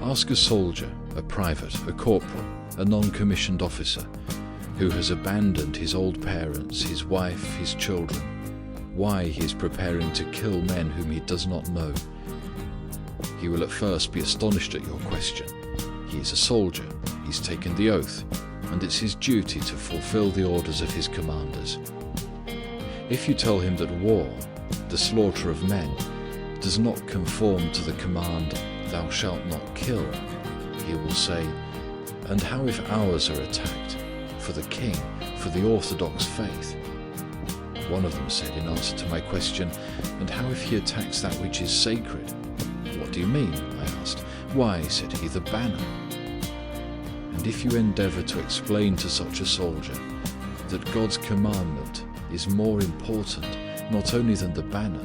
Ask a soldier, a private, a corporal, a non-commissioned officer, who has abandoned his old parents, his wife, his children, why he is preparing to kill men whom he does not know. He will at first be astonished at your question. He is a soldier, he's taken the oath, and it's his duty to fulfill the orders of his commanders. If you tell him that war, the slaughter of men, does not conform to the command, "Thou shalt not kill," he will say, "And how if ours are attacked? For the king, for the orthodox faith?" One of them said in answer to my question, "And how if he attacks that which is sacred?" "What do you mean?" I asked. "Why," said he, "the banner." And if you endeavor to explain to such a soldier that God's commandment is more important not only than the banner,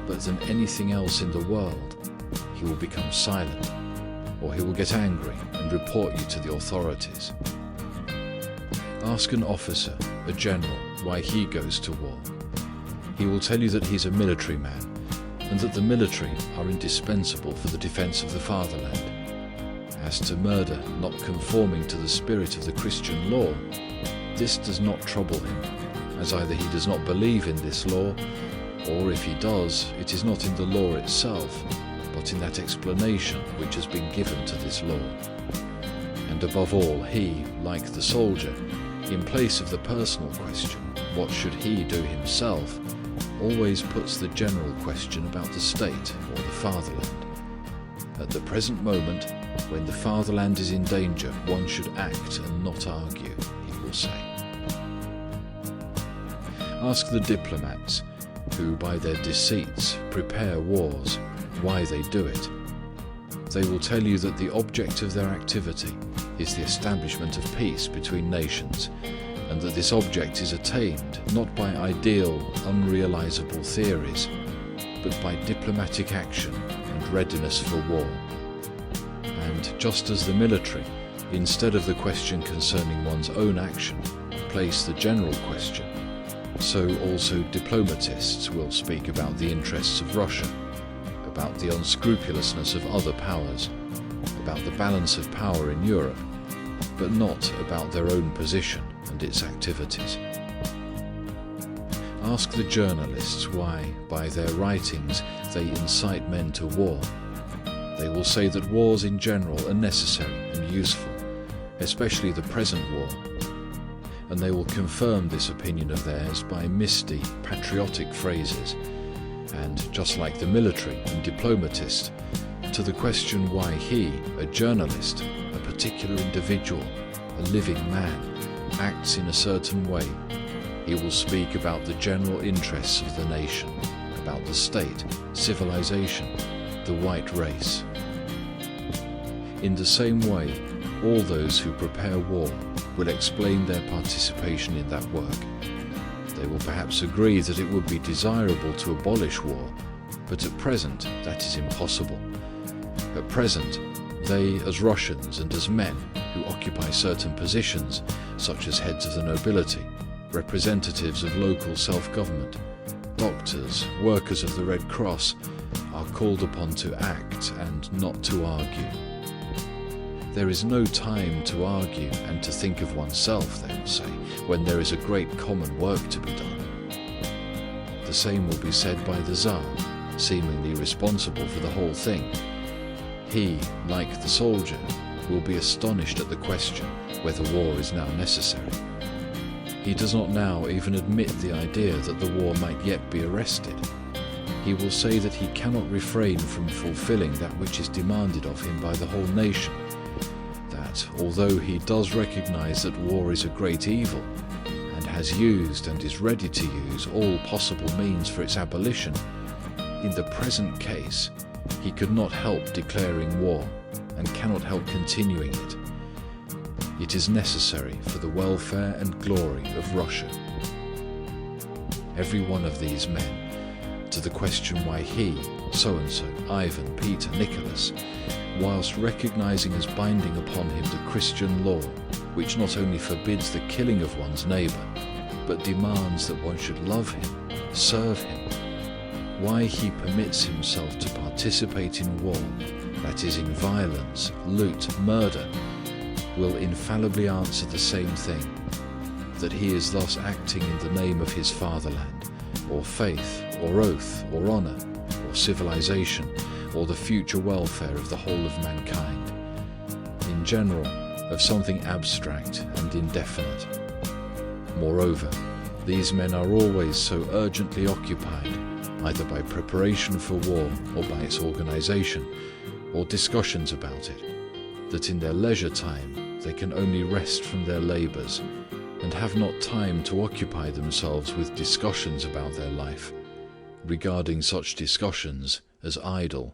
but than anything else in the world, he will become silent, or he will get angry and report you to the authorities. Ask an officer, a general, why he goes to war. He will tell you that he's a military man, and that the military are indispensable for the defense of the fatherland. As to murder not conforming to the spirit of the Christian law, this does not trouble him, as either he does not believe in this law, or if he does, it is not in the law itself, but in that explanation which has been given to this law. And above all, he, like the soldier, in place of the personal question, what should he do himself, always puts the general question about the state or the fatherland. At the present moment, when the fatherland is in danger, one should act and not argue, he will say. Ask the diplomats, who by their deceits prepare wars, why they do it. They will tell you that the object of their activity is the establishment of peace between nations, and that this object is attained not by ideal, unrealizable theories, but by diplomatic action and readiness for war. And just as the military, instead of the question concerning one's own action, place the general question, so also diplomatists will speak about the interests of Russia, about the unscrupulousness of other powers, about the balance of power in Europe, but not about their own position and its activities. Ask the journalists why, by their writings, they incite men to war. They will say that wars in general are necessary and useful, especially the present war. And they will confirm this opinion of theirs by misty, patriotic phrases. And just like the military and diplomatist, to the question why he, a journalist, a particular individual, a living man, acts in a certain way, he will speak about the general interests of the nation, about the state, civilization, the white race. In the same way, all those who prepare war will explain their participation in that work. They will perhaps agree that it would be desirable to abolish war, but at present that is impossible. At present, they as Russians and as men who occupy certain positions, such as heads of the nobility, representatives of local self-government, doctors, workers of the Red Cross, are called upon to act and not to argue. There is no time to argue and to think of oneself, they will say, when there is a great common work to be done. The same will be said by the Tsar, seemingly responsible for the whole thing. He, like the soldier, will be astonished at the question whether war is now necessary. He does not now even admit the idea that the war might yet be arrested. He will say that he cannot refrain from fulfilling that which is demanded of him by the whole nation, that although he does recognize that war is a great evil, and has used and is ready to use all possible means for its abolition, in the present case he could not help declaring war and cannot help continuing it. It is necessary for the welfare and glory of Russia. Every one of these men, to the question why he, so-and-so, Ivan, Peter, Nicholas, whilst recognizing as binding upon him the Christian law, which not only forbids the killing of one's neighbor, but demands that one should love him, serve him, why he permits himself to participate in war, that is in violence, loot, murder, will infallibly answer the same thing, that he is thus acting in the name of his fatherland, or faith, or oath, or honor, or civilization, or the future welfare of the whole of mankind. In general, of something abstract and indefinite. Moreover, these men are always so urgently occupied, either by preparation for war or by its organization, or discussions about it, that in their leisure time they can only rest from their labors, and have not time to occupy themselves with discussions about their life, regarding such discussions as idle